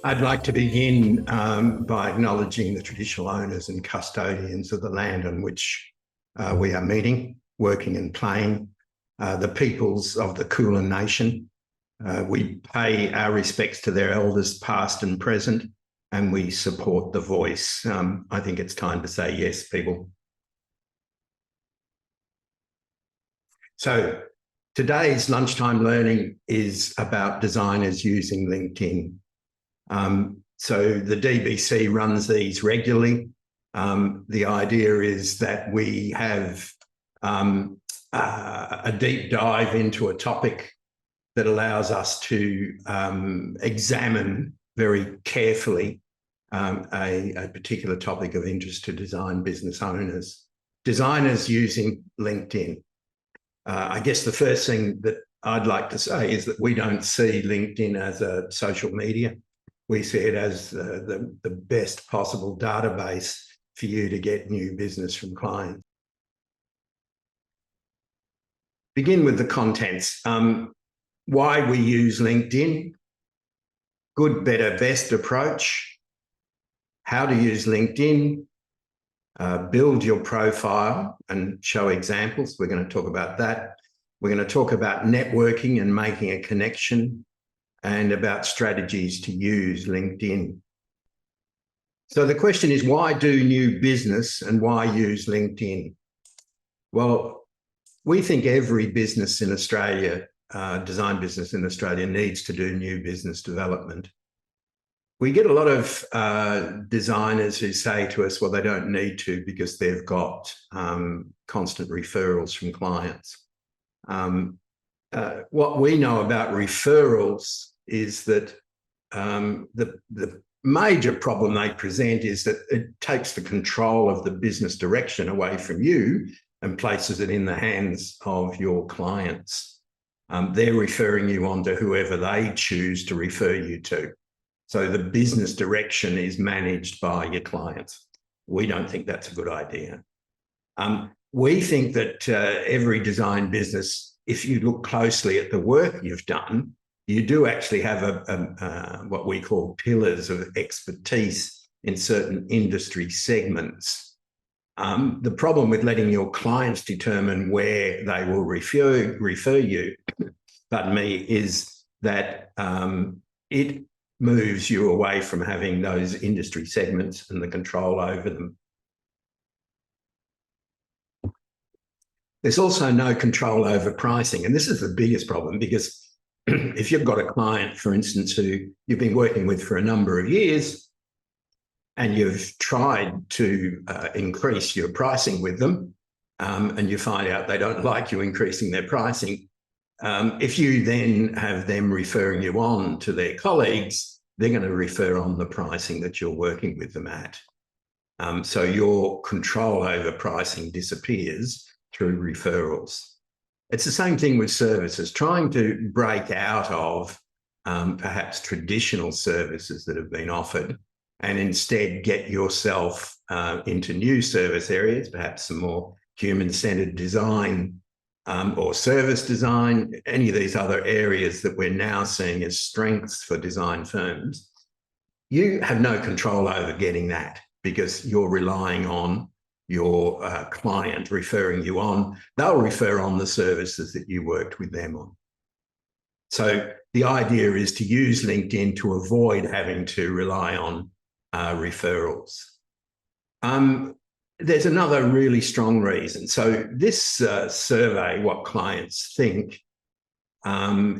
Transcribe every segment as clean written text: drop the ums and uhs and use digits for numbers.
I'd like to begin by acknowledging the traditional owners and custodians of the land on which we are meeting, working and playing, the peoples of the Kulin Nation. We pay our respects to their elders past and present, and we support the voice. I think it's time to say yes, people. So today's lunchtime learning is about designers using LinkedIn. So the DBC runs these regularly. The idea is that we have a deep dive into a topic that allows us to examine very carefully a particular topic of interest to design business owners. Designers using LinkedIn. I guess the first thing that I'd like to say is that we don't see LinkedIn as a social media. We see it as the best possible database for you to get new business from clients. Begin with the contents. Why we use LinkedIn, good, better, best approach, how to use LinkedIn, build your profile and show examples. We're going to talk about that. We're going to talk about networking and making a connection, and about strategies to use LinkedIn. So the question is, why do new business and why use LinkedIn? Well, we think every business in Australia, design business in Australia, needs to do new business development. We get a lot of designers who say to us, well, they don't need to because they've got constant referrals from clients. What we know about referrals is that the major problem they present is that it takes the control of the business direction away from you and places it in the hands of your clients. They're referring you on to whoever they choose to refer you to. So the business direction is managed by your clients. We don't think that's a good idea. We think that every design business, if you look closely at the work you've done, you do actually have what we call pillars of expertise in certain industry segments. The problem with letting your clients determine where they will refer you, pardon me, is that it moves you away from having those industry segments and the control over them. There's also no control over pricing, and this is the biggest problem, because if you've got a client, for instance, who you've been working with for a number of years and you've tried to increase your pricing with them, and you find out they don't like you increasing their pricing, if you then have them referring you on to their colleagues, they're going to refer on the pricing that you're working with them at. So your control over pricing disappears through referrals. It's the same thing with services, trying to break out of perhaps traditional services that have been offered and instead get yourself into new service areas, perhaps some more human-centered design or service design, any of these other areas that we're now seeing as strengths for design firms. You have no control over getting that because you're relying on your client referring you on. They'll refer on the services that you worked with them on. So the idea is to use LinkedIn to avoid having to rely on referrals. There's another really strong reason. So this survey, What Clients Think,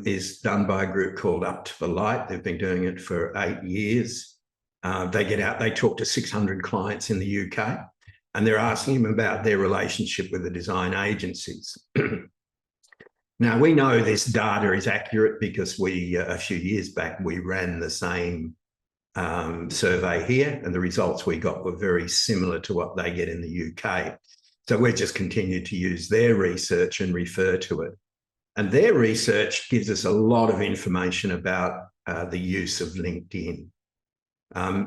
is done by a group called Up to the Light. They've been doing it for 8 years. They get out, they talk to 600 clients in the UK, and they're asking them about their relationship with the design agencies. Now, we know this data is accurate because a few years back, we ran the same survey here, and the results we got were very similar to what they get in the UK. So we've just continued to use their research and refer to it. And their research gives us a lot of information about the use of LinkedIn.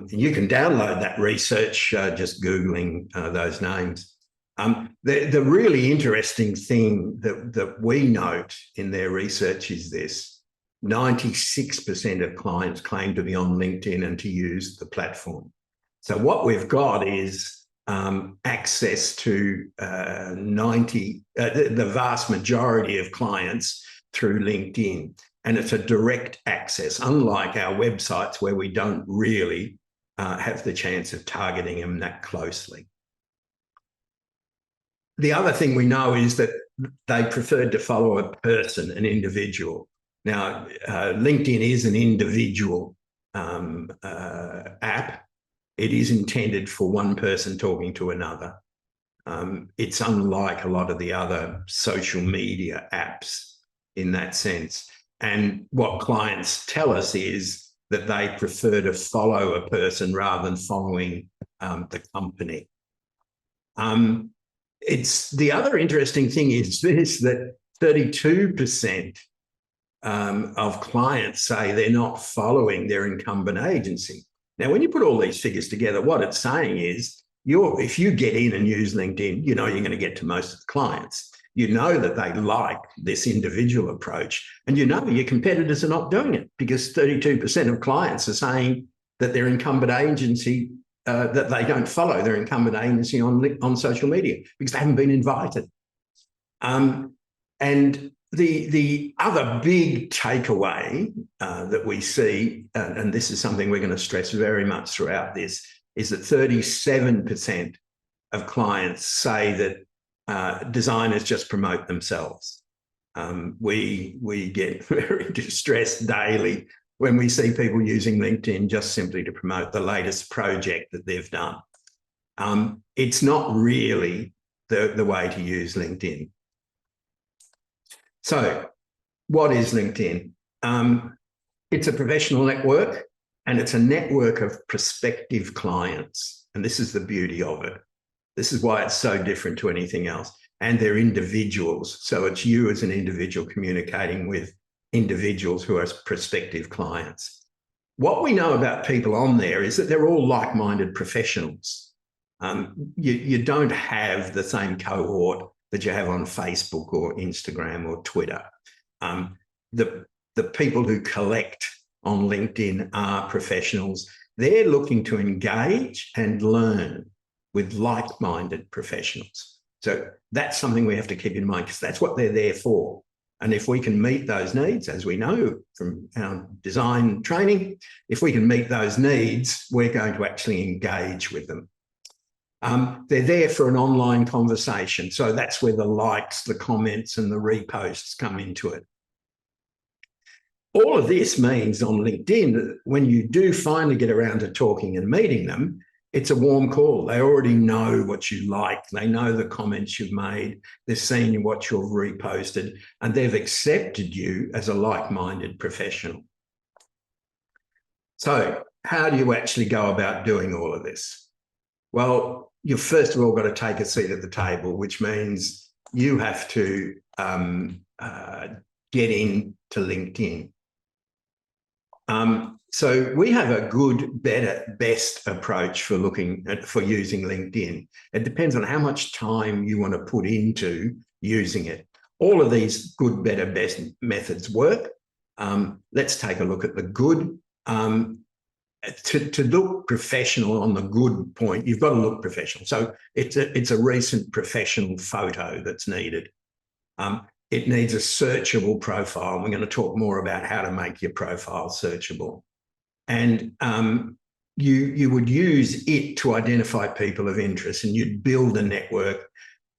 You can download that research just Googling those names. The really interesting thing that we note in their research is this. 96% of clients claim to be on LinkedIn and to use the platform. So what we've got is access to the vast majority of clients through LinkedIn. And it's a direct access, unlike our websites where we don't really have the chance of targeting them that closely. The other thing we know is that they preferred to follow a person, an individual. Now, LinkedIn is an individual app. It is intended for one person talking to another. It's unlike a lot of the other social media apps in that sense. And what clients tell us is that they prefer to follow a person rather than following the company. It's the other interesting thing is this, that 32% of clients say they're not following their incumbent agency. Now, when you put all these figures together, what it's saying is if you get in and use LinkedIn, you know you're going to get to most of the clients. You know that they like this individual approach, and you know your competitors are not doing it because 32% of clients are saying that their incumbent agency, that they don't follow their incumbent agency on social media because they haven't been invited. And the other big takeaway that we see, and this is something we're going to stress very much throughout this, is that 37% of clients say that designers just promote themselves. We get very distressed daily when we see people using LinkedIn just simply to promote the latest project that they've done. It's not really the way to use LinkedIn. So what is LinkedIn? It's a professional network, and it's a network of prospective clients. And this is the beauty of it. This is why it's so different to anything else. And they're individuals. So it's you as an individual communicating with individuals who are prospective clients. What we know about people on there is that they're all like-minded professionals. You don't have the same cohort that you have on Facebook or Instagram or Twitter. The people who collect on LinkedIn are professionals. They're looking to engage and learn with like-minded professionals. So that's something we have to keep in mind because that's what they're there for. And if we can meet those needs, as we know from our design training, if we can meet those needs, we're going to actually engage with them. They're there for an online conversation. So that's where the likes, the comments, and the reposts come into it. All of this means on LinkedIn that when you do finally get around to talking and meeting them, it's a warm call. They already know what you like. They know the comments you've made. They've seen what you've reposted, and they've accepted you as a like-minded professional. So how do you actually go about doing all of this? Well, you've first of all got to take a seat at the table, which means you have to get into LinkedIn. So we have a good, better, best approach for using LinkedIn. It depends on how much time you want to put into using it. All of these good, better, best methods work. Let's take a look at the good. To look professional on the good point, you've got to look professional. So it's a recent professional photo that's needed. It needs a searchable profile. We're going to talk more about how to make your profile searchable. And you would use it to identify people of interest, and you'd build a network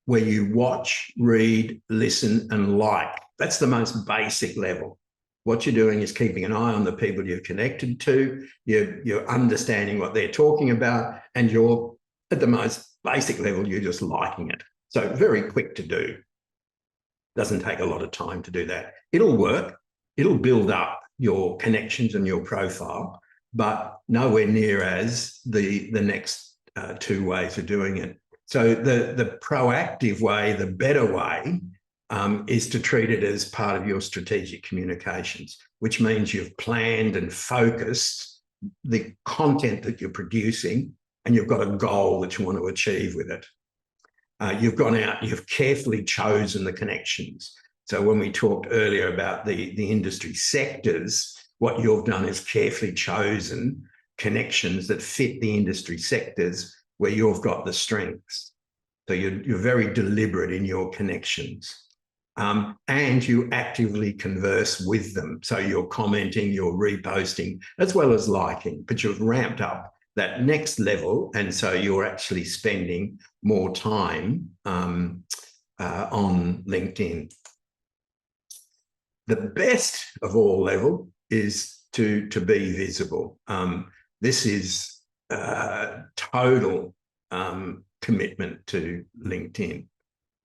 where you watch, read, listen, and like. That's the most basic level. What you're doing is keeping an eye on the people you've connected to, you're understanding what they're talking about, and you're, at the most basic level, you're just liking it. So very quick to do. Doesn't take a lot of time to do that. It'll work. It'll build up your connections and your profile, but nowhere near as the next two ways of doing it. So the proactive way, the better way, is to treat it as part of your strategic communications, which means you've planned and focused the content that you're producing, and you've got a goal that you want to achieve with it. You've gone out, you've carefully chosen the connections. So when we talked earlier about the industry sectors, what you've done is carefully chosen connections that fit the industry sectors where you've got the strengths. So you're very deliberate in your connections. And you actively converse with them. So you're commenting, you're reposting, as well as liking, but you've ramped up that next level. And so you're actually spending more time on LinkedIn. The best of all level is to be visible. This is total commitment to LinkedIn.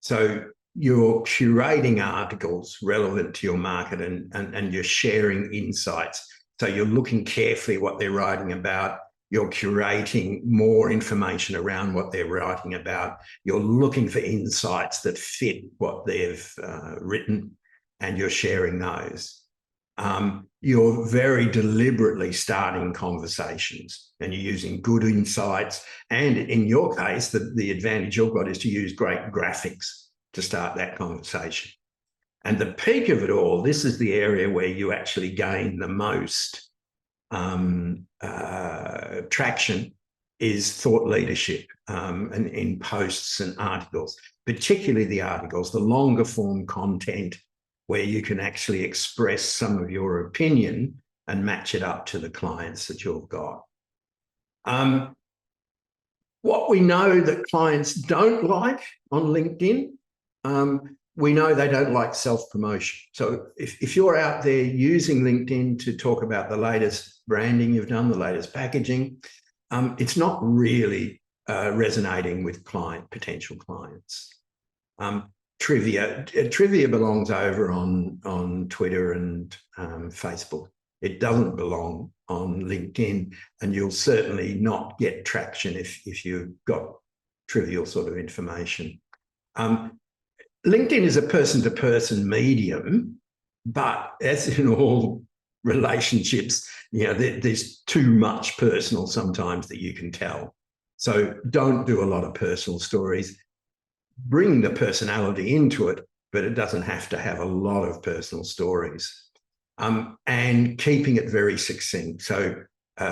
So you're curating articles relevant to your market and you're sharing insights. So you're looking carefully what they're writing about. You're curating more information around what they're writing about. You're looking for insights that fit what they've written, and you're sharing those. You're very deliberately starting conversations and you're using good insights. And in your case, the advantage you've got is to use great graphics to start that conversation. And the peak of it all, this is the area where you actually gain the most traction, is thought leadership and in posts and articles, particularly the articles, the longer form content where you can actually express some of your opinion and match it up to the clients that you've got. What we know that clients don't like on LinkedIn, we know they don't like self-promotion. So if you're out there using LinkedIn to talk about the latest branding you've done, the latest packaging, it's not really resonating with potential clients. Trivia belongs over on Twitter and Facebook. It doesn't belong on LinkedIn, and you'll certainly not get traction if you've got trivial sort of information. LinkedIn is a person-to-person medium, but as in all relationships, there's too much personal sometimes that you can tell. So don't do a lot of personal stories. Bring the personality into it, but it doesn't have to have a lot of personal stories. And keeping it very succinct. So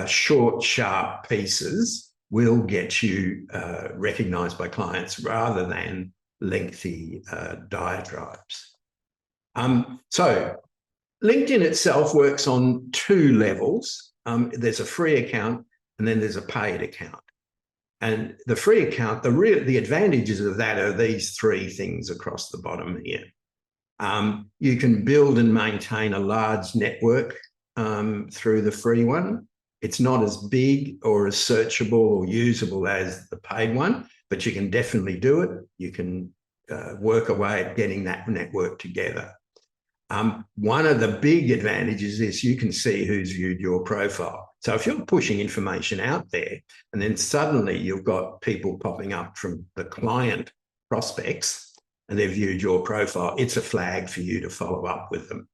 short, sharp pieces will get you recognised by clients rather than lengthy diatribes. So LinkedIn itself works on two levels. There's a free account and then there's a paid account. And the free account, the advantages of that are these three things across the bottom here. You can build and maintain a large network through the free one. It's not as big or as searchable or usable as the paid one, but you can definitely do it. You can work away at getting that network together. One of the big advantages is you can see who's viewed your profile. So if you're pushing information out there and then suddenly you've got people popping up from the client prospects and they've viewed your profile, it's a flag for you to follow up with them.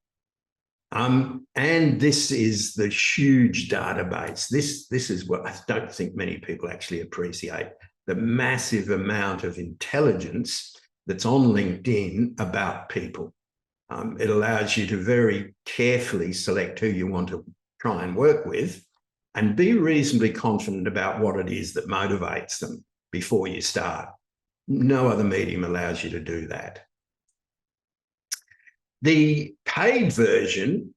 And this is the huge database. This is what I don't think many people actually appreciate, the massive amount of intelligence that's on LinkedIn about people. It allows you to very carefully select who you want to try and work with and be reasonably confident about what it is that motivates them before you start. No other medium allows you to do that. The paid version,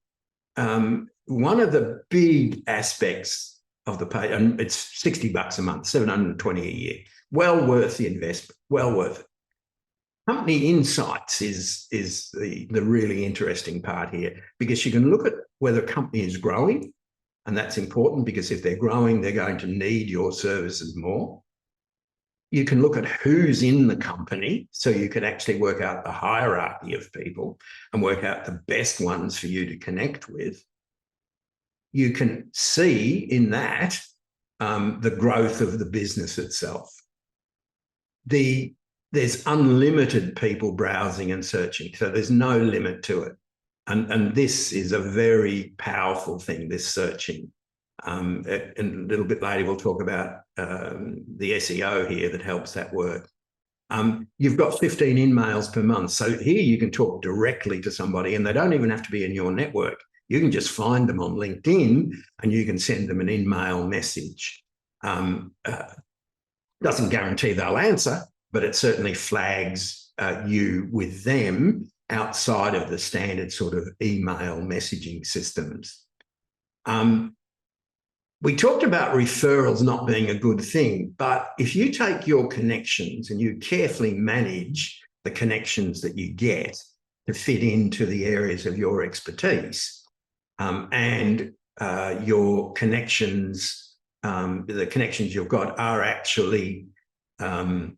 one of the big aspects of the paid, and it's $60 a month, $720 a year, well worth the investment, well worth it. Company insights is the really interesting part here, because you can look at whether a company is growing, and that's important because if they're growing, they're going to need your services more. You can look at who's in the company, so you can actually work out the hierarchy of people and work out the best ones for you to connect with. You can see in that the growth of the business itself. There's unlimited people browsing and searching, so there's no limit to it. And this is a very powerful thing, this searching. And a little bit later, we'll talk about the SEO here that helps that work. You've got 15 in-mails per month. So here you can talk directly to somebody and they don't even have to be in your network. You can just find them on LinkedIn and you can send them an in-mail message. Doesn't guarantee they'll answer, but it certainly flags you with them outside of the standard sort of email messaging systems. We talked about referrals not being a good thing, but if you take your connections and you carefully manage the connections that you get to fit into the areas of your expertise, and your connections, the connections you've got are actually the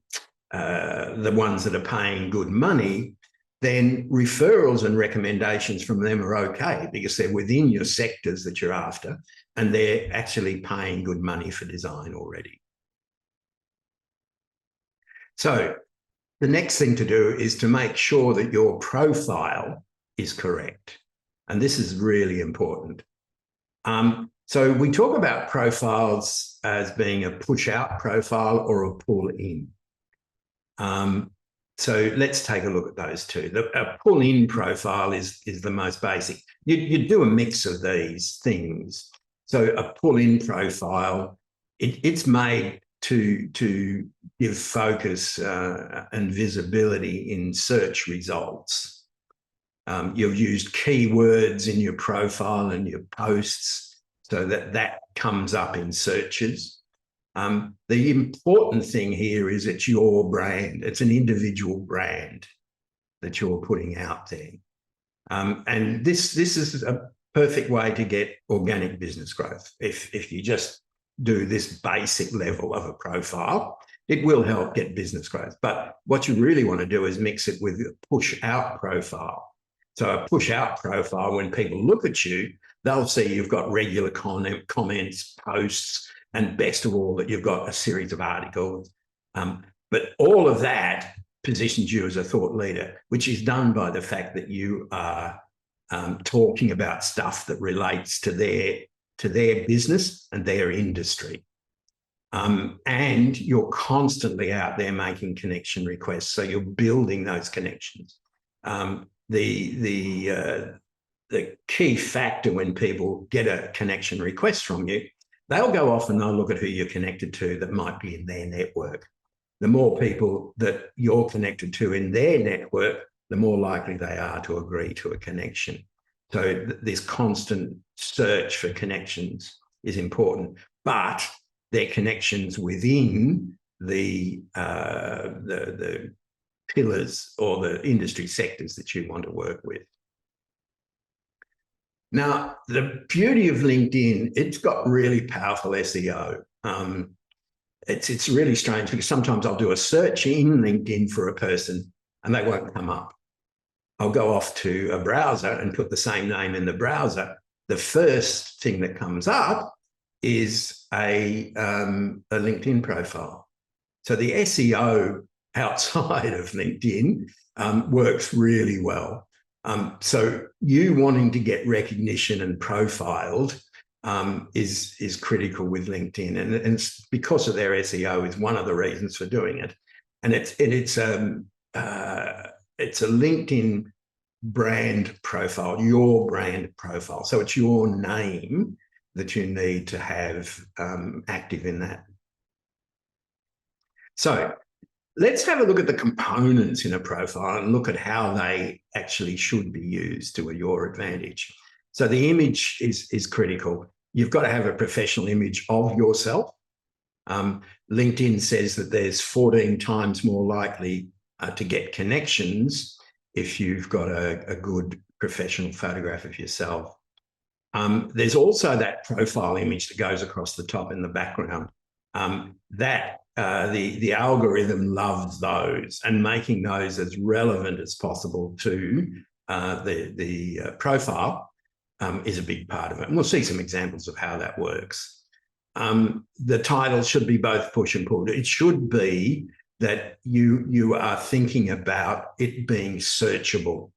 ones that are paying good money, then referrals and recommendations from them are okay because they're within your sectors that you're after and they're actually paying good money for design already. So the next thing to do is to make sure that your profile is correct. And this is really important. So we talk about profiles as being a push-out profile or a pull-in. So let's take a look at those two. A pull-in profile is the most basic. You do a mix of these things. So a pull-in profile, it's made to give focus and visibility in search results. You've used keywords in your profile and your posts so that comes up in searches. The important thing here is it's your brand. It's an individual brand that you're putting out there. And this is a perfect way to get organic business growth. If you just do this basic level of a profile, it will help get business growth. But what you really want to do is mix it with a push-out profile. So a push-out profile, when people look at you, they'll see you've got regular comments, posts, and best of all, that you've got a series of articles. But all of that positions you as a thought leader, which is done by the fact that you are talking about stuff that relates to their business and their industry. And you're constantly out there making connection requests. So you're building those connections. The key factor when people get a connection request from you, they'll go off and they'll look at who you're connected to that might be in their network. The more people that you're connected to in their network, the more likely they are to agree to a connection. So this constant search for connections is important, but they're connections within the pillars or the industry sectors that you want to work with. Now, the beauty of LinkedIn, it's got really powerful SEO. It's really strange because sometimes I'll do a search in LinkedIn for a person and they won't come up. I'll go off to a browser and put the same name in the browser. The first thing that comes up is a LinkedIn profile. So the SEO outside of LinkedIn works really well. So you wanting to get recognition and profiled is critical with LinkedIn, and it's because of their SEO is one of the reasons for doing it. And it's a LinkedIn brand profile, your brand profile. So it's your name that you need to have active in that. So let's have a look at the components in a profile and look at how they actually should be used to your advantage. So the image is critical. You've got to have a professional image of yourself. LinkedIn says that there's 14 times more likely to get connections if you've got a good professional photograph of yourself. There's also that profile image that goes across the top in the background. The algorithm loves those, and making those as relevant as possible to the profile is a big part of it. And we'll see some examples of how that works. The title should be both push and pull. It should be that you are thinking about it being searchable.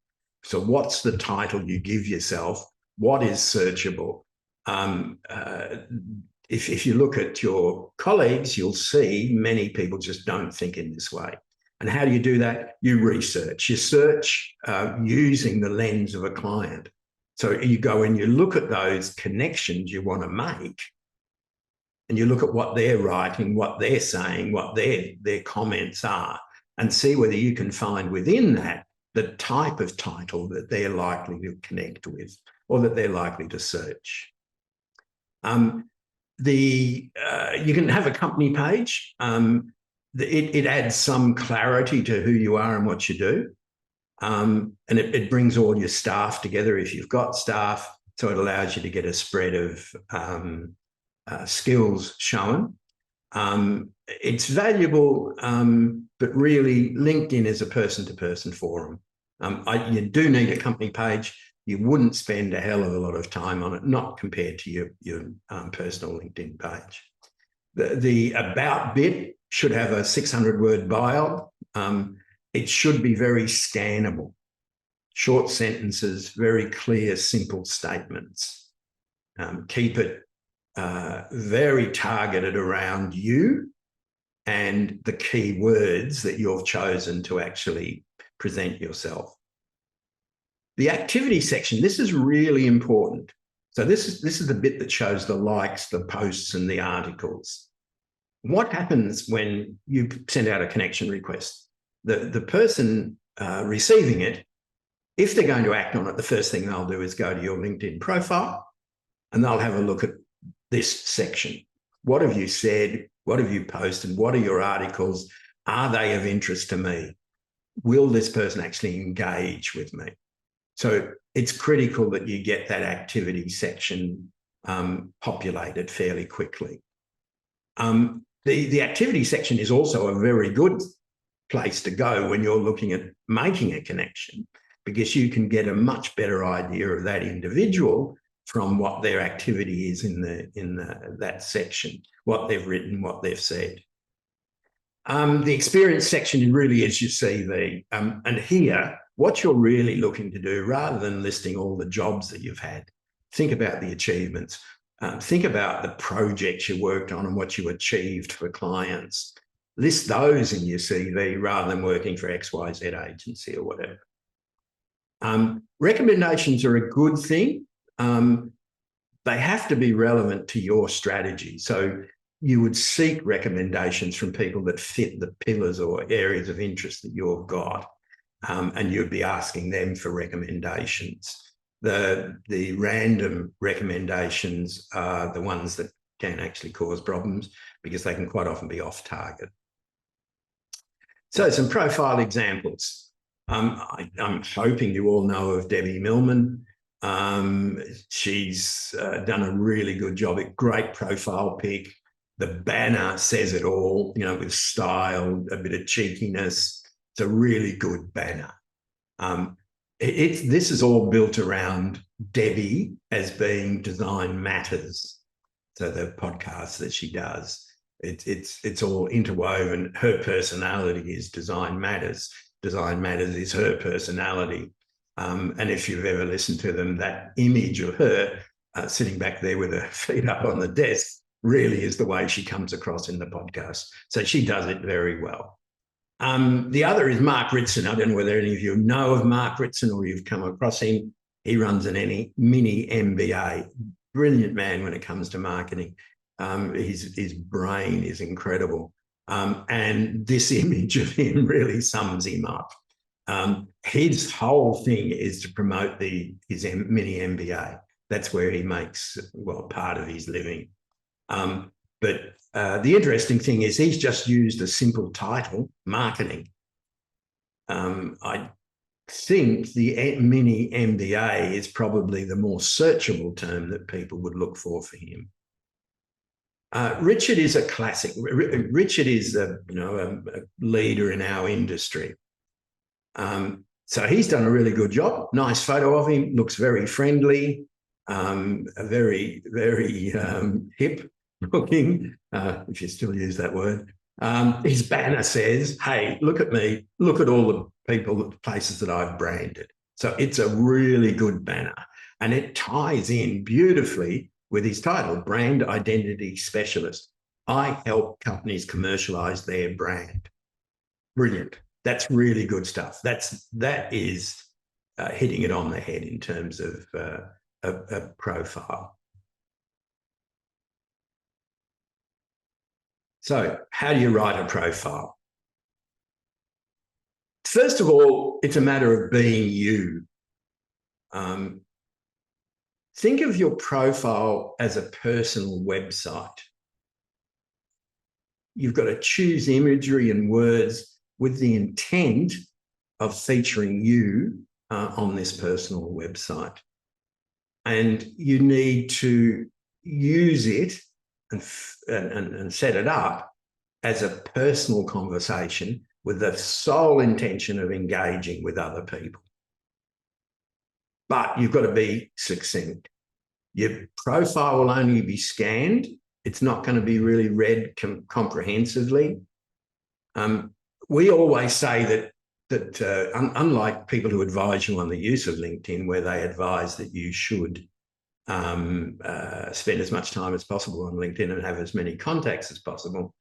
So what's the title you give yourself? What is searchable? If you look at your colleagues, you'll see many people just don't think in this way. And how do you do that? You research. You search using the lens of a client. So you go and you look at those connections you want to make, and you look at what they're writing, what they're saying, what their comments are, and see whether you can find within that the type of title that they're likely to connect with or that they're likely to search. You can have a company page. It adds some clarity to who you are and what you do. And it brings all your staff together if you've got staff. So it allows you to get a spread of skills shown. It's valuable, but really LinkedIn is a person-to-person forum. You do need a company page. You wouldn't spend a hell of a lot of time on it, not compared to your personal LinkedIn page. The about bit should have a 600-word bio. It should be very scannable, short sentences, very clear, simple statements. Keep it very targeted around you and the key words that you've chosen to actually present yourself. The activity section, this is really important. So this is the bit that shows the likes, the posts, and the articles. What happens when you send out a connection request? The person receiving it, if they're going to act on it, the first thing they'll do is go to your LinkedIn profile and they'll have a look at this section. What have you said? What have you posted? What are your articles? Are they of interest to me? Will this person actually engage with me? So it's critical that you get that activity section populated fairly quickly. The activity section is also a very good place to go when you're looking at making a connection, because you can get a much better idea of that individual from what their activity is in that section, what they've written, what they've said. The experience section really is your CV. And here, what you're really looking to do, rather than listing all the jobs that you've had, think about the achievements. Think about the projects you worked on and what you achieved for clients. List those in your CV rather than working for XYZ agency or whatever. Recommendations are a good thing. They have to be relevant to your strategy. So you would seek recommendations from people that fit the pillars or areas of interest that you've got, and you'd be asking them for recommendations. The random recommendations are the ones that can actually cause problems because they can quite often be off target. So some profile examples. I'm hoping you all know of Debbie Millman. She's done a really good job. A great profile pic. The banner says it all, with style, a bit of cheekiness. It's a really good banner. This is all built around Debbie as being Design Matters. So the podcast that she does, it's all interwoven. Her personality is Design Matters. Design Matters is her personality. And if you've ever listened to them, that image of her sitting back there with her feet up on the desk really is the way she comes across in the podcast. So she does it very well. The other is Mark Ritson. I don't know whether any of you know of Mark Ritson or you've come across him. He runs an mini MBA. Brilliant man when it comes to marketing. His brain is incredible. And this image of him really sums him up. His whole thing is to promote his mini MBA. That's where he makes, part of his living. But the interesting thing is he's just used a simple title, marketing. I think the mini MBA is probably the more searchable term that people would look for him. Richard is a classic. Richard is a leader in our industry. So he's done a really good job. Nice photo of him. Looks very friendly. Very, very hip looking, if you still use that word. His banner says, hey, look at me. Look at all the people, places that I've branded. So it's a really good banner. And it ties in beautifully with his title, Brand Identity Specialist. I help companies commercialize their brand. Brilliant. That's really good stuff. That is hitting it on the head in terms of a profile. So how do you write a profile? First of all, it's a matter of being you. Think of your profile as a personal website. You've got to choose imagery and words with the intent of featuring you on this personal website. And you need to use it and set it up as a personal conversation with the sole intention of engaging with other people. But you've got to be succinct. Your profile will only be scanned. It's not going to be really read comprehensively. We always say that unlike people who advise you on the use of LinkedIn, where they advise that you should spend as much time as possible on LinkedIn and have as many contacts as possible,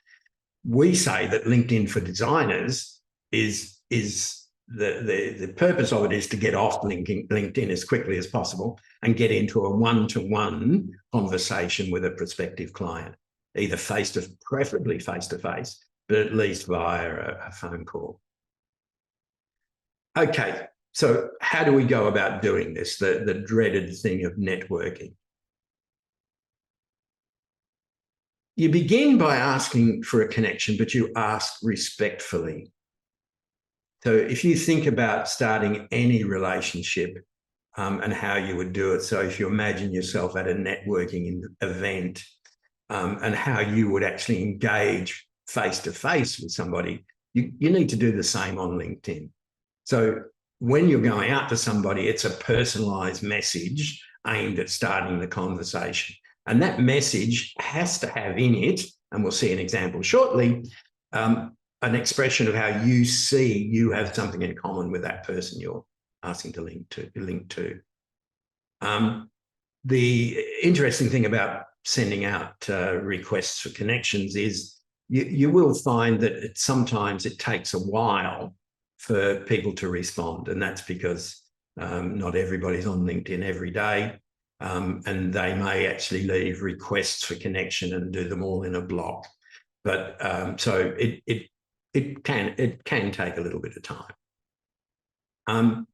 we say that LinkedIn for designers is the purpose of it is to get off LinkedIn as quickly as possible and get into a one-to-one conversation with a prospective client, either preferably face-to-face, but at least via a phone call. Okay, so how do we go about doing this, the dreaded thing of networking? You begin by asking for a connection, but you ask respectfully. So if you think about starting any relationship and how you would do it, so if you imagine yourself at a networking event and how you would actually engage face-to-face with somebody, you need to do the same on LinkedIn. So when you're going out to somebody, it's a personalised message aimed at starting the conversation. And that message has to have in it, and we'll see an example shortly, an expression of how you see you have something in common with that person you're asking to link to. The interesting thing about sending out requests for connections is you will find that sometimes it takes a while for people to respond, and that's because not everybody's on LinkedIn every day. And they may actually leave requests for connection and do them all in a block. But so it can take a little bit of time.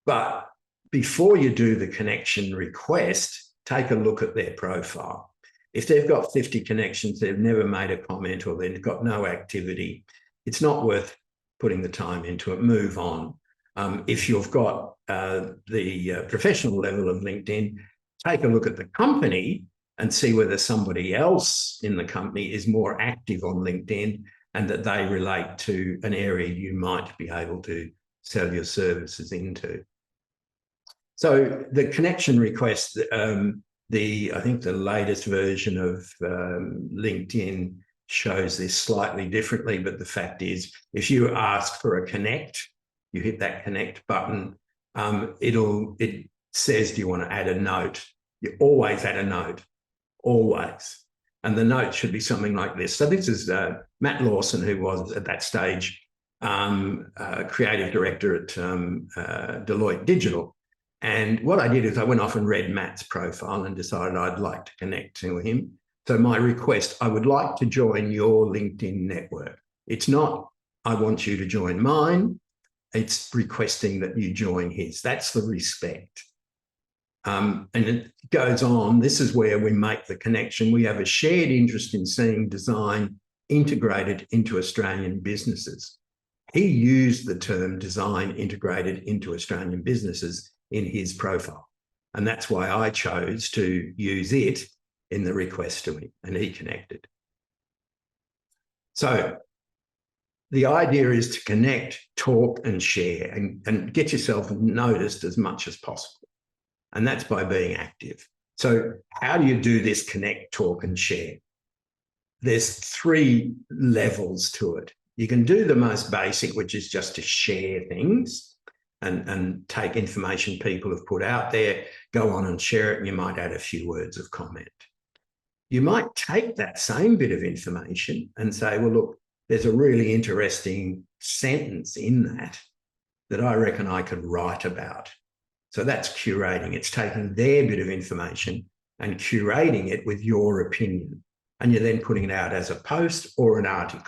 But before you do the connection request, take a look at their profile. If they've got 50 connections, they've never made a comment, or they've got no activity, it's not worth putting the time into it. Move on. If you've got the professional level of LinkedIn, take a look at the company and see whether somebody else in the company is more active on LinkedIn and that they relate to an area you might be able to sell your services into. So the connection request, I think the latest version of LinkedIn shows this slightly differently, but the fact is, if you ask for a connect, you hit that connect button, it says, do you want to add a note? You always add a note, always. And the note should be something like this. So this is Matt Lawson, who was at that stage creative director at Deloitte Digital. And what I did is I went off and read Matt's profile and decided I'd like to connect to him. So my request, I would like to join your LinkedIn network. It's not, I want you to join mine. It's requesting that you join his. That's the respect. And it goes on. This is where we make the connection. We have a shared interest in seeing design integrated into Australian businesses. He used the term design integrated into Australian businesses in his profile. And that's why I chose to use it in the request to him, and he connected. So the idea is to connect, talk, and share, and get yourself noticed as much as possible. And that's by being active. So how do you do this connect, talk, and share? There's 3 levels to it. You can do the most basic, which is just to share things and take information people have put out there, go on and share it, and you might add a few words of comment. You might take that same bit of information and say, well, look, there's a really interesting sentence in that I reckon I could write about. So that's curating. It's taking their bit of information and curating it with your opinion. And you're then putting it out as a post or an article.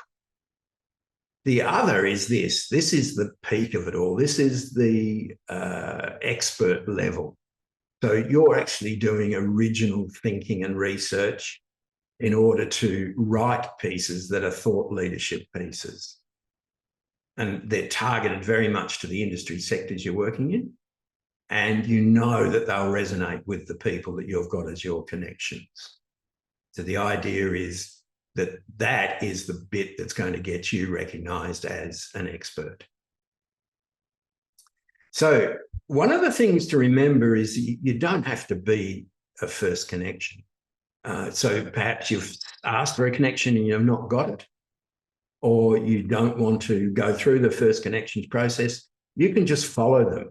The other is this. This is the peak of it all. This is the expert level. So you're actually doing original thinking and research in order to write pieces that are thought leadership pieces. And they're targeted very much to the industry sectors you're working in. And you know that they'll resonate with the people that you've got as your connections. So the idea is that that is the bit that's going to get you recognised as an expert. So one of the things to remember is you don't have to be a first connection. So perhaps you've asked for a connection and you've not got it, or you don't want to go through the first connections process. You can just follow them.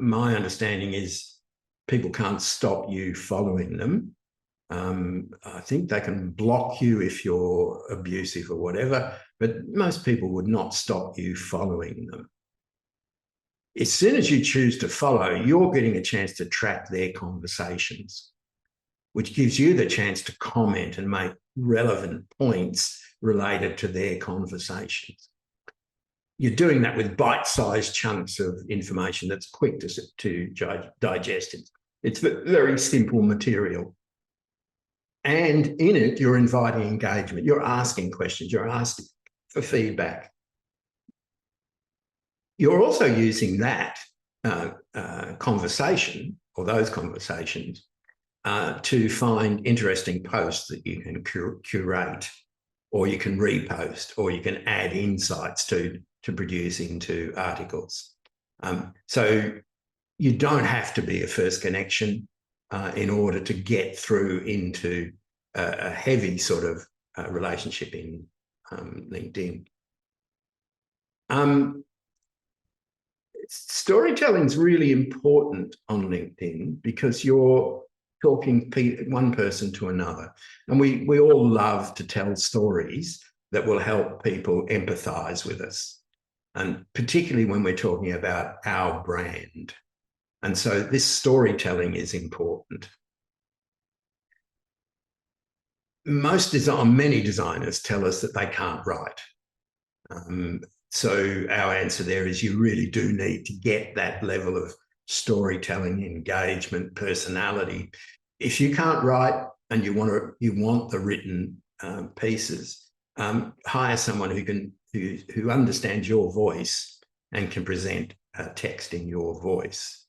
My understanding is people can't stop you following them. I think they can block you if you're abusive or whatever, but most people would not stop you following them. As soon as you choose to follow, you're getting a chance to track their conversations, which gives you the chance to comment and make relevant points related to their conversations. You're doing that with bite-sized chunks of information that's quick to digest. It's very simple material. And in it, you're inviting engagement. You're asking questions. You're asking for feedback. You're also using that conversation or those conversations to find interesting posts that you can curate, or you can repost, or you can add insights to produce into articles. So you don't have to be a first connection in order to get through into a heavy sort of relationship in LinkedIn. Storytelling is really important on LinkedIn because you're talking one person to another. And we all love to tell stories that will help people empathise with us, and particularly when we're talking about our brand. And so this storytelling is important. Many designers tell us that they can't write. So our answer there is you really do need to get that level of storytelling, engagement, personality. If you can't write and you want the written pieces, hire someone who understands your voice and can present text in your voice.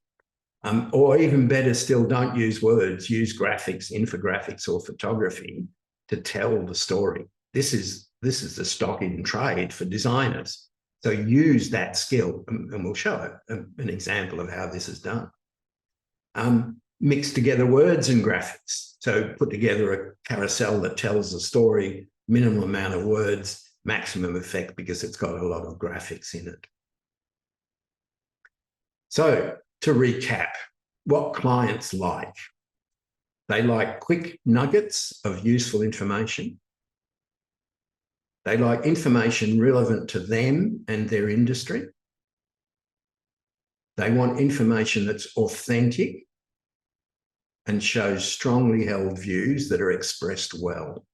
Or even better still, don't use words, use graphics, infographics, or photography to tell the story. This is the stock in trade for designers. So use that skill, and we'll show an example of how this is done. Mix together words and graphics. So put together a carousel that tells a story, minimal amount of words, maximum effect because it's got a lot of graphics in it. So to recap, what clients like. They like quick nuggets of useful information. They like information relevant to them and their industry. They want information that's authentic and shows strongly held views that are expressed well.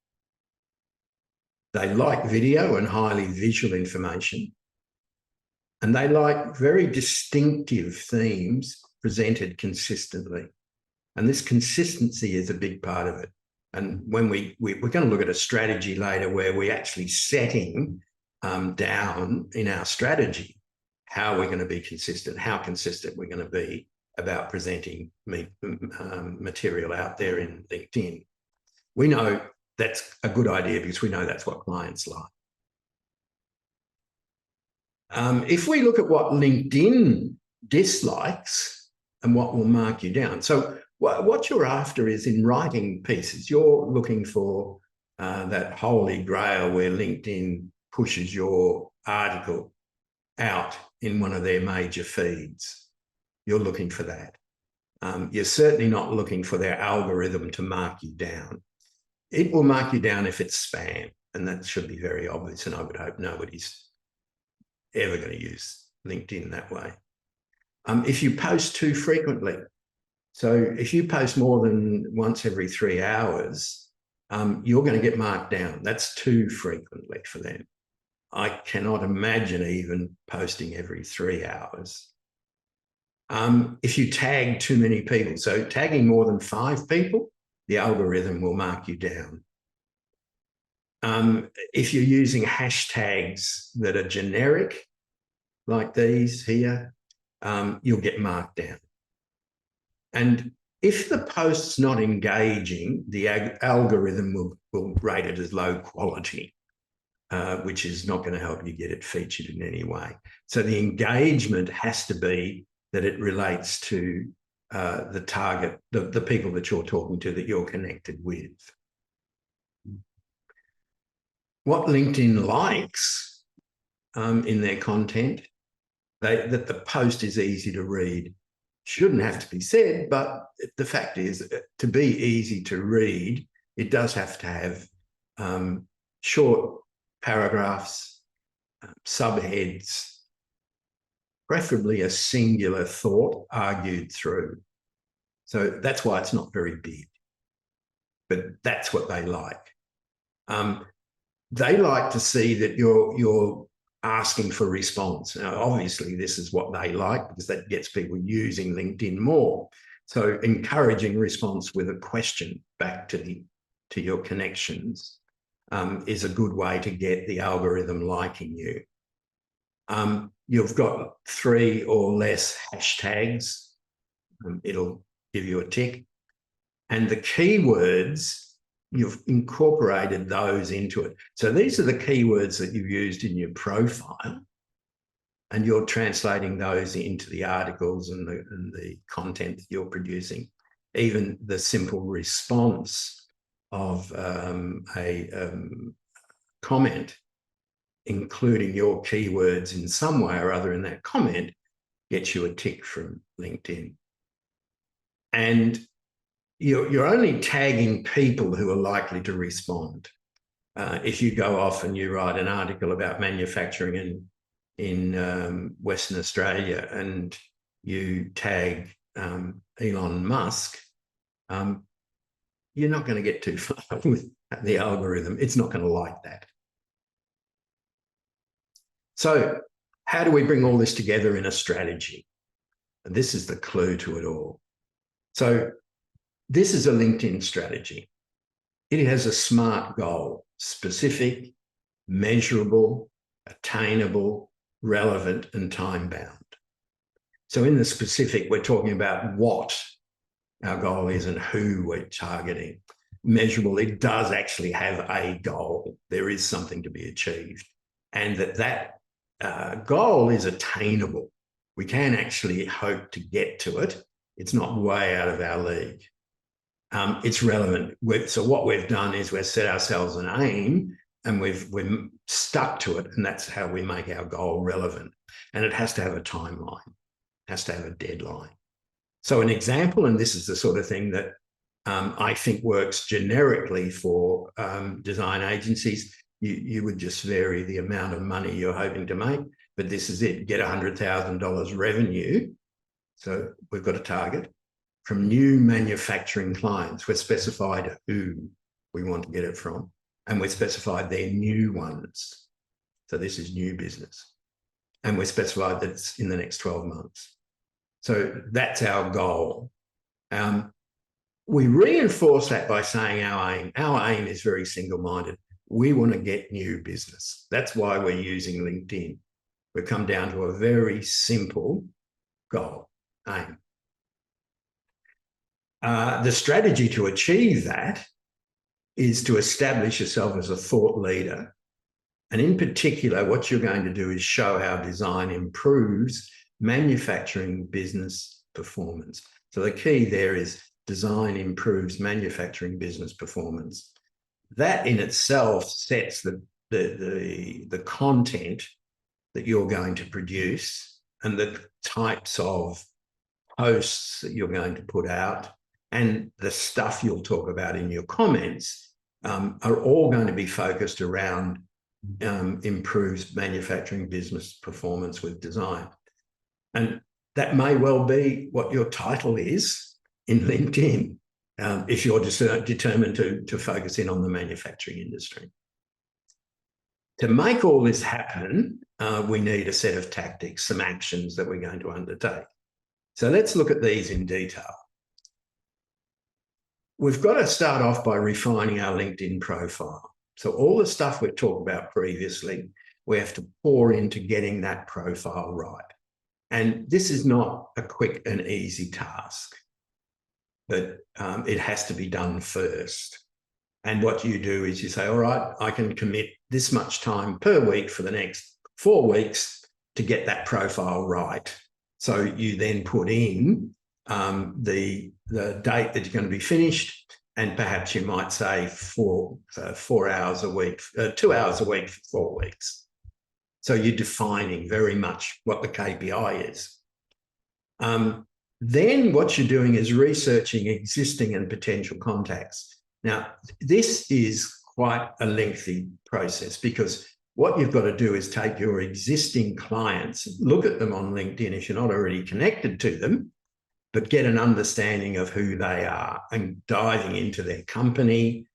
They like video and highly visual information. And they like very distinctive themes presented consistently. And this consistency is a big part of it. And when we're going to look at a strategy later where we're actually setting down in our strategy how we're going to be consistent, how consistent we're going to be about presenting material out there in LinkedIn. We know that's a good idea because we know that's what clients like. If we look at what LinkedIn dislikes and what will mark you down. So what you're after is in writing pieces, you're looking for that holy grail where LinkedIn pushes your article out in one of their major feeds. You're looking for that. You're certainly not looking for their algorithm to mark you down. It will mark you down if it's spam. And that should be very obvious. And I would hope nobody's ever going to use LinkedIn that way. If you post too frequently, so if you post more than once every 3 hours, you're going to get marked down. That's too frequently for them. I cannot imagine even posting every 3 hours. If you tag too many people, so tagging more than 5 people, the algorithm will mark you down. If you're using hashtags that are generic, like these here, you'll get marked down. And if the post's not engaging, the algorithm will rate it as low quality, which is not going to help you get it featured in any way. So the engagement has to be that it relates to the target, the people that you're talking to, that you're connected with. What LinkedIn likes in their content, that the post is easy to read. Shouldn't have to be said, but the fact is, to be easy to read, it does have to have short paragraphs, subheads, preferably a singular thought argued through. So that's why it's not very big, but that's what they like. They like to see that you're asking for response. Now, obviously, this is what they like because that gets people using LinkedIn more. So encouraging response with a question back to your connections is a good way to get the algorithm liking you. You've got 3 or less hashtags. It'll give you a tick. And the keywords, you've incorporated those into it. So these are the keywords that you've used in your profile, and you're translating those into the articles and the content that you're producing. Even the simple response of a comment, including your keywords in some way or other in that comment, gets you a tick from LinkedIn. And you're only tagging people who are likely to respond. If you go off and you write an article about manufacturing in Western Australia and you tag Elon Musk, you're not going to get too far with the algorithm. It's not going to like that. So how do we bring all this together in a strategy? And this is the clue to it all. So this is a LinkedIn strategy. It has a SMART goal: specific, measurable, attainable, relevant, and time-bound. So in the specific, we're talking about what our goal is and who we're targeting. Measurable, it does actually have a goal. There is something to be achieved. And that goal is attainable. We can actually hope to get to it. It's not way out of our league. It's relevant. So what we've done is we've set ourselves an aim and we've stuck to it, and that's how we make our goal relevant. And it has to have a timeline, it has to have a deadline. So an example, and this is the sort of thing that I think works generically for design agencies, you would just vary the amount of money you're hoping to make, but this is it: get $100,000 revenue. So we've got a target from new manufacturing clients. We're specified who we want to get it from, and we're specified they're new ones. So this is new business. And we're specified that it's in the next 12 months. So that's our goal. We reinforce that by saying our aim. Our aim is very single-minded. We want to get new business. That's why we're using LinkedIn. We've come down to a very simple goal, aim. The strategy to achieve that is to establish yourself as a thought leader. And in particular, what you're going to do is show how design improves manufacturing business performance. So the key there is design improves manufacturing business performance. That in itself sets the content that you're going to produce and the types of posts that you're going to put out and the stuff you'll talk about in your comments are all going to be focused around improves manufacturing business performance with design. And that may well be what your title is in LinkedIn, if you're determined to focus in on the manufacturing industry. To make all this happen, we need a set of tactics, some actions that we're going to undertake. So let's look at these in detail. We've got to start off by refining our LinkedIn profile. So all the stuff we've talked about previously, we have to pour into getting that profile right. And this is not a quick and easy task, but it has to be done first. And what you do is you say, all right, I can commit this much time per week for the next 4 weeks to get that profile right. So you then put in the date that you're going to be finished, and perhaps you might say 4 hours a week, 2 hours a week for 4 weeks. So you're defining very much what the KPI is. Then what you're doing is researching existing and potential contacts. Now, this is quite a lengthy process, because what you've got to do is take your existing clients, look at them on LinkedIn if you're not already connected to them, but get an understanding of who they are and diving into their company,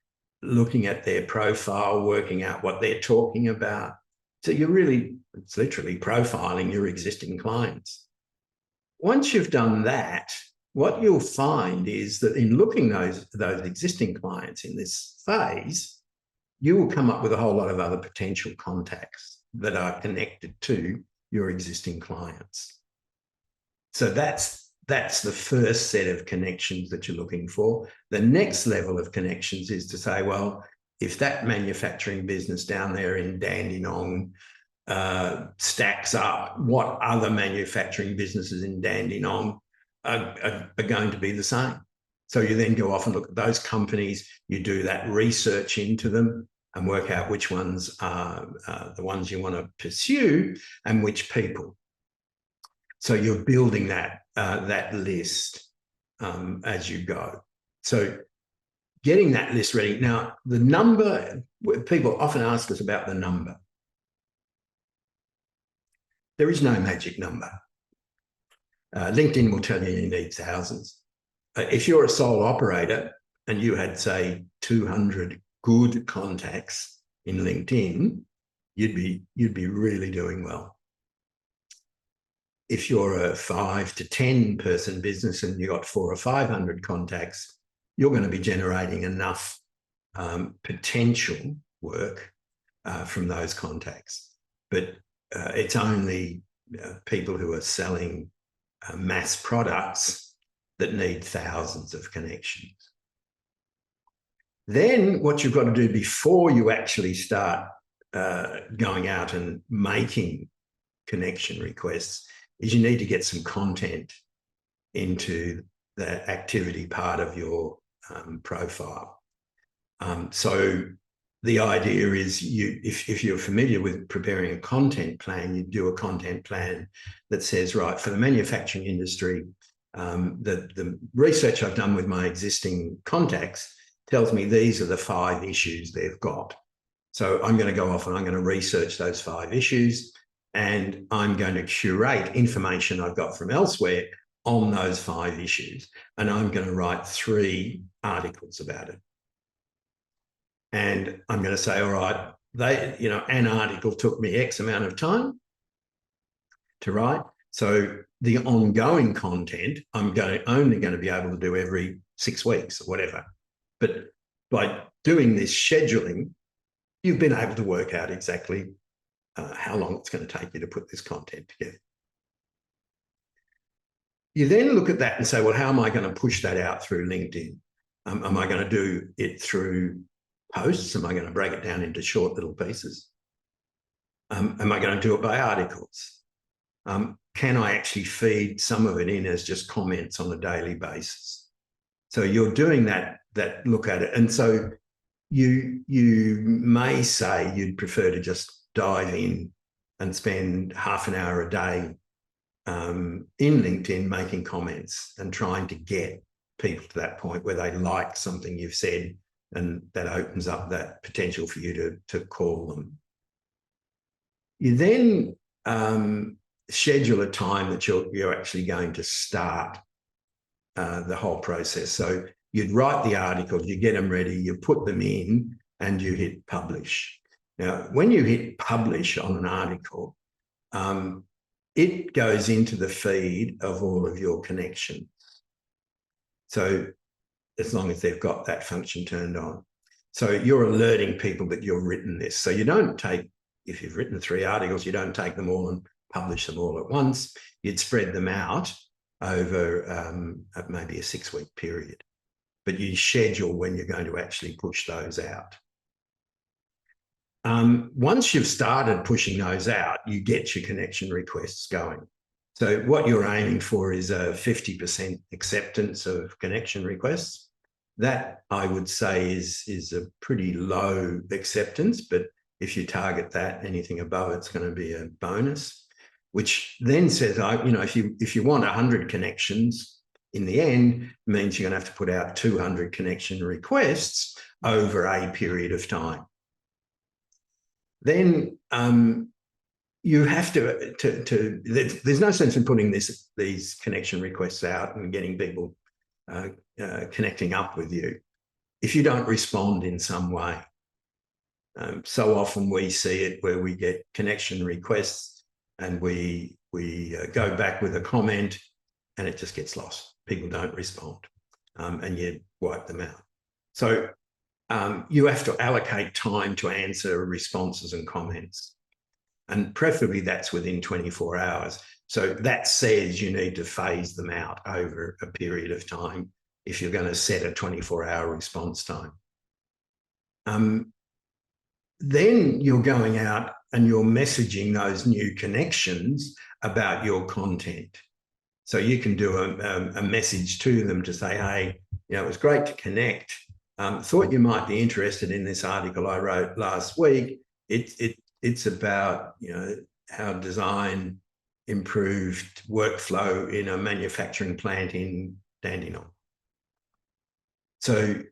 looking at their profile, working out what they're talking about. So it's literally profiling your existing clients. Once you've done that, what you'll find is that in looking those existing clients in this phase, you will come up with a whole lot of other potential contacts that are connected to your existing clients. So that's the first set of connections that you're looking for. The next level of connections is to say, well, if that manufacturing business down there in Dandenong stacks up, what other manufacturing businesses in Dandenong are going to be the same? So you then go off and look at those companies, you do that research into them and work out which ones are the ones you want to pursue and which people. So you're building that list as you go. So getting that list ready. Now, the number, people often ask us about the number. There is no magic number. LinkedIn will tell you need thousands. If you're a sole operator and you had, say, 200 good contacts in LinkedIn, you'd be really doing well. If you're a 5 to 10 person business and you've got 400 or 500 contacts, you're going to be generating enough potential work from those contacts. But it's only people who are selling mass products that need thousands of connections. Then what you've got to do before you actually start going out and making connection requests is you need to get some content into the activity part of your profile. So the idea is if you're familiar with preparing a content plan, you do a content plan that says, right, for the manufacturing industry, the research I've done with my existing contacts tells me these are the 5 issues they've got. So I'm going to go off and I'm going to research those 5 issues, and I'm going to curate information I've got from elsewhere on those 5 issues. And I'm going to write 3 articles about it. And I'm going to say, all right, an article took me X amount of time to write. So the ongoing content, I'm only going to be able to do every 6 weeks or whatever. But by doing this scheduling, you've been able to work out exactly how long it's going to take you to put this content together. You then look at that and say, well, how am I going to push that out through LinkedIn? Am I going to do it through posts? Am I going to break it down into short little pieces? Am I going to do it by articles? Can I actually feed some of it in as just comments on a daily basis? So you're doing that look at it. And so you may say you'd prefer to just dive in and spend half an hour a day in LinkedIn making comments and trying to get people to that point where they like something you've said and that opens up that potential for you to call them. You then schedule a time that you're actually going to start the whole process. So you'd write the articles, you get them ready, you put them in, and you hit publish. Now, when you hit publish on an article, it goes into the feed of all of your connections. So as long as they've got that function turned on. So you're alerting people that you've written this. So you don't take, if you've written 3 articles, you don't take them all and publish them all at once. You'd spread them out over maybe a 6-week period. But you schedule when you're going to actually push those out. Once you've started pushing those out, you get your connection requests going. So what you're aiming for is a 50% acceptance of connection requests. That, I would say, is a pretty low acceptance, but if you target that, anything above it's going to be a bonus, which then says, if you want 100 connections, in the end, means you're going to have to put out 200 connection requests over a period of time. Then you have to there's no sense in putting these connection requests out and getting people connecting up with you if you don't respond in some way. So often we see it where we get connection requests and we go back with a comment and it just gets lost. People don't respond, and you wipe them out. So you have to allocate time to answer responses and comments, and preferably that's within 24 hours. So that says you need to phase them out over a period of time if you're going to set a 24-hour response time. Then you're going out and you're messaging those new connections about your content. So you can do a message to them to say, hey, it was great to connect. Thought you might be interested in this article I wrote last week. It's about how design improved workflow in a manufacturing plant in Dandenong. So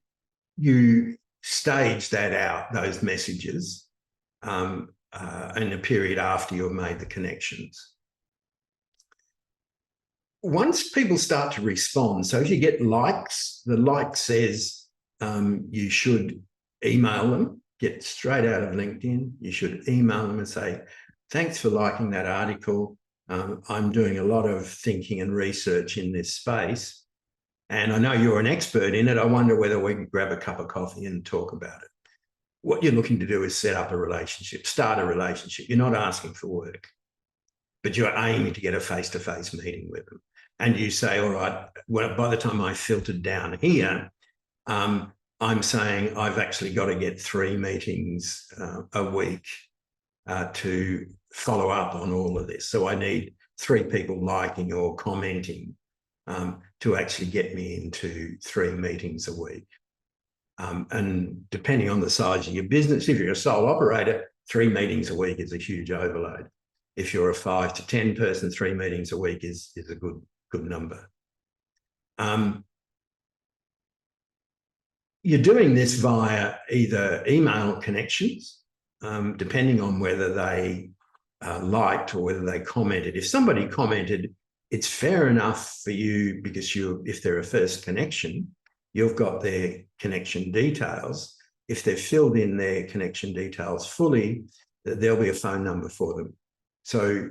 you stage that out, those messages, in a period after you've made the connections. Once people start to respond, so if you get likes, the like says you should email them, get straight out of LinkedIn. You should email them and say, thanks for liking that article. I'm doing a lot of thinking and research in this space, and I know you're an expert in it. I wonder whether we can grab a cup of coffee and talk about it. What you're looking to do is set up a relationship, start a relationship. You're not asking for work, but you're aiming to get a face-to-face meeting with them. And you say, all right, well, by the time I filtered down here, I'm saying I've actually got to get 3 meetings a week to follow up on all of this. So I need 3 people liking or commenting to actually get me into 3 meetings a week. And depending on the size of your business, if you're a sole operator, 3 meetings a week is a huge overload. If you're a 5 to 10 person, 3 meetings a week is a good number. You're doing this via either email connections, depending on whether they liked or whether they commented. If somebody commented, it's fair enough for you because if they're a first connection, you've got their connection details. If they've filled in their connection details fully, there'll be a phone number for them. So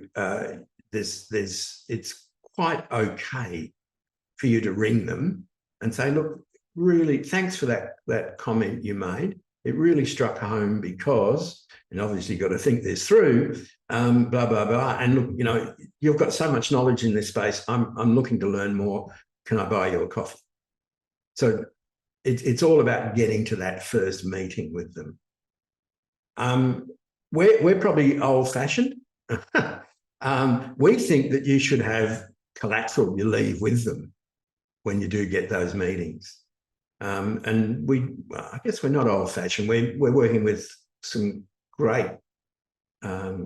it's quite okay for you to ring them and say, look, really, thanks for that comment you made. It really struck home because, and obviously you've got to think this through, blah, blah, blah. And look, you've got so much knowledge in this space. I'm looking to learn more. Can I buy you a coffee? So it's all about getting to that first meeting with them. We're probably old-fashioned. We think that you should have collateral you leave with them when you do get those meetings. And I guess we're not old-fashioned. We're working with some great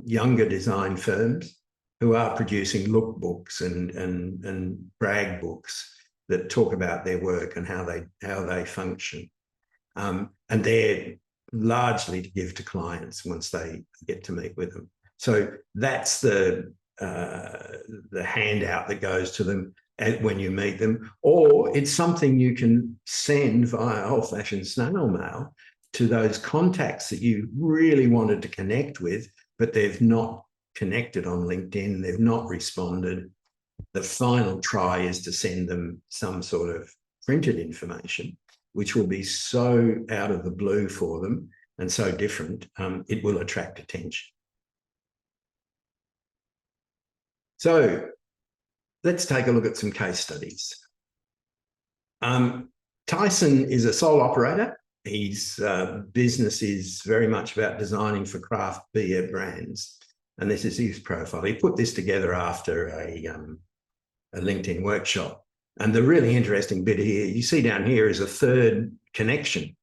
younger design firms who are producing lookbooks and brag books that talk about their work and how they function. And they're largely to give to clients once they get to meet with them. So that's the handout that goes to them when you meet them, or it's something you can send via old-fashioned snail mail to those contacts that you really wanted to connect with, but they've not connected on LinkedIn, they've not responded. The final try is to send them some sort of printed information, which will be so out of the blue for them and so different, it will attract attention. So let's take a look at some case studies. Tyson is a sole operator. His business is very much about designing for craft beer brands. And this is his profile. He put this together after a LinkedIn workshop. And the really interesting bit here, you see down here, is a third connection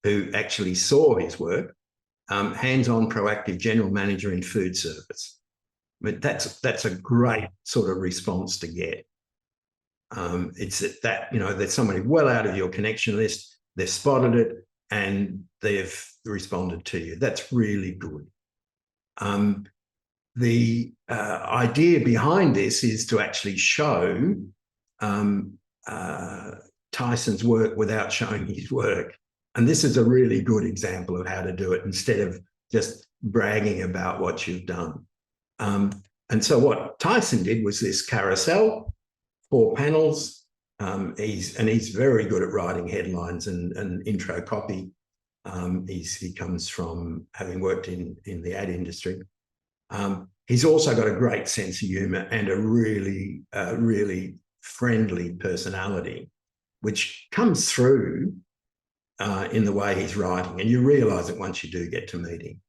who actually saw his work, hands-on proactive general manager in food service. But that's a great sort of response to get. It's that, you know, there's somebody well out of your connection list, they've spotted it and they've responded to you. That's really good. The idea behind this is to actually show Tyson's work without showing his work. And this is a really good example of how to do it instead of just bragging about what you've done. And so what Tyson did was this carousel, 4 panels. He's very good at writing headlines and intro copy. He comes from having worked in the ad industry. He's also got a great sense of humour and a really friendly personality, which comes through in the way he's writing, and you realise it once you do get to meet him.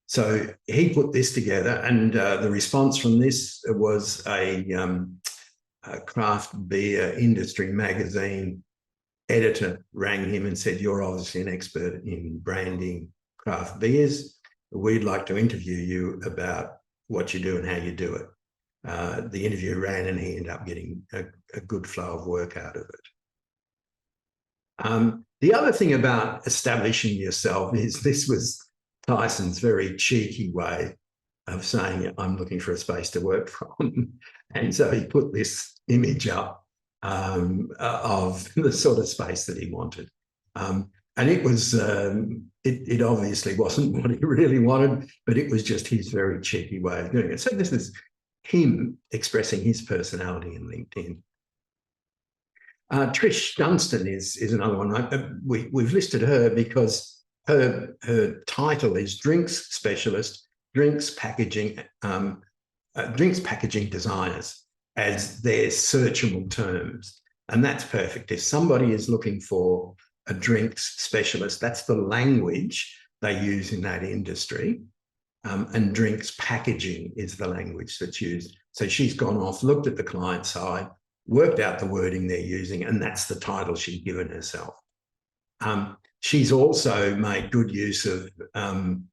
So he put this together, and the response from this was a craft beer industry magazine editor rang him and said, "You're obviously an expert in branding craft beers. We'd like to interview you about what you do and how you do it." The interview ran and he ended up getting a good flow of work out of it. The other thing about establishing yourself is this was Tyson's very cheeky way of saying, "I'm looking for a space to work from." And so he put this image up of the sort of space that he wanted. And it was, it obviously wasn't what he really wanted, but it was just his very cheeky way of doing it. So this is him expressing his personality in LinkedIn. Trish Dunstan is another one. We've listed her because her title is Drinks Specialist, Drinks Packaging Designers as their searchable terms. And that's perfect. If somebody is looking for a drinks specialist, that's the language they use in that industry. And drinks packaging is the language that's used. So she's gone off, looked at the client side, worked out the wording they're using, and that's the title she's given herself. She's also made good use of an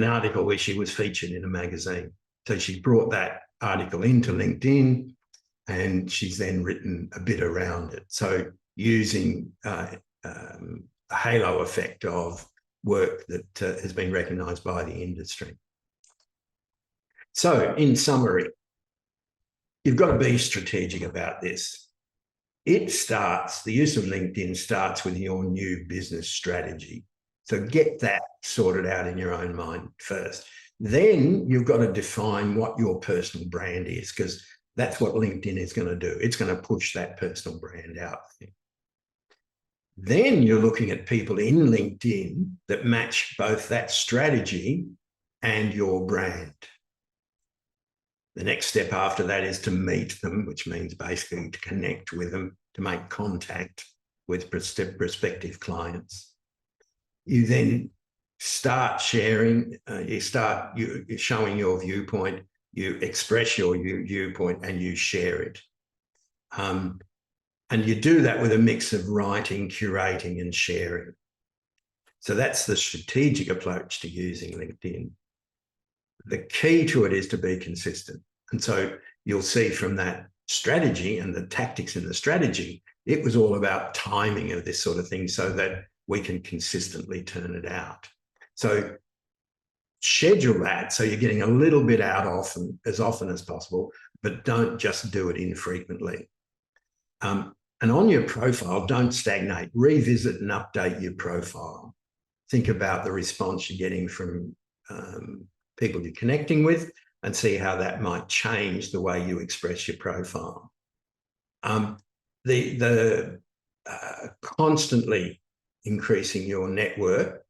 article where she was featured in a magazine. So she brought that article into LinkedIn and she's then written a bit around it. So using a halo effect of work that has been recognised by the industry. So in summary, you've got to be strategic about this. The use of LinkedIn starts with your new business strategy. So get that sorted out in your own mind first. Then you've got to define what your personal brand is, because that's what LinkedIn is going to do. It's going to push that personal brand out there. Then you're looking at people in LinkedIn that match both that strategy and your brand. The next step after that is to meet them, which means basically to connect with them, to make contact with prospective clients. You then start sharing, you're showing your viewpoint, you express your viewpoint and you share it. And you do that with a mix of writing, curating and sharing. So that's the strategic approach to using LinkedIn. The key to it is to be consistent. And so you'll see from that strategy and the tactics in the strategy It was all about timing of this sort of thing so that we can consistently turn it out. So schedule that so you're getting a little bit out as often as possible, but don't just do it infrequently. And on your profile, don't stagnate. Revisit and update your profile. Think about the response you're getting from people you're connecting with and see how that might change the way you express your profile. Constantly increasing your network,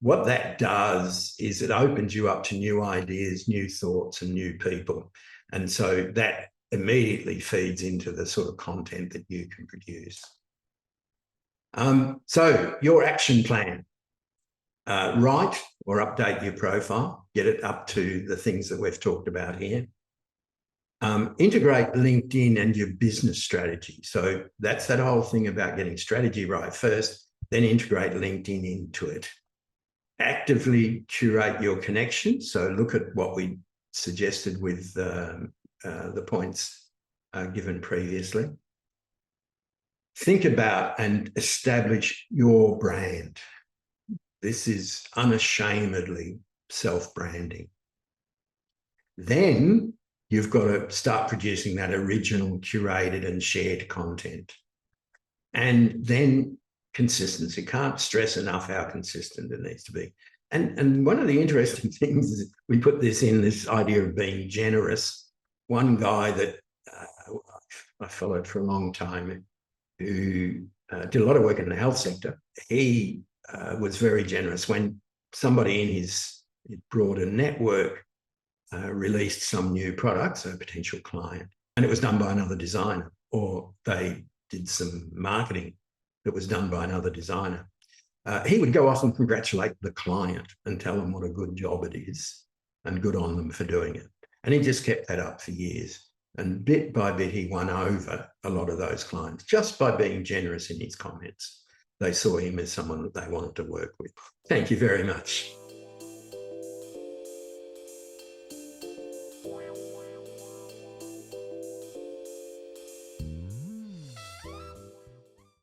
what that does is it opens you up to new ideas, new thoughts, and new people. And so that immediately feeds into the sort of content that you can produce. So your action plan. Write or update your profile, get it up to the things that we've talked about here. Integrate LinkedIn and your business strategy. So that's that whole thing about getting strategy right first, then integrate LinkedIn into it. Actively curate your connections. So look at what we suggested with the points given previously. Think about and establish your brand. This is unashamedly self-branding. Then you've got to start producing that original, curated and shared content. And then consistency. Can't stress enough how consistent it needs to be. And one of the interesting things is we put this in, this idea of being generous. One guy that I followed for a long time who did a lot of work in the health sector, he was very generous. When somebody in his broader network released some new product, so a potential client, and it was done by another designer, or they did some marketing that was done by another designer, he would go off and congratulate the client and tell them what a good job it is and good on them for doing it. And he just kept that up for years. And bit by bit, he won over a lot of those clients just by being generous in his comments. They saw him as someone that they wanted to work with. Thank you very much.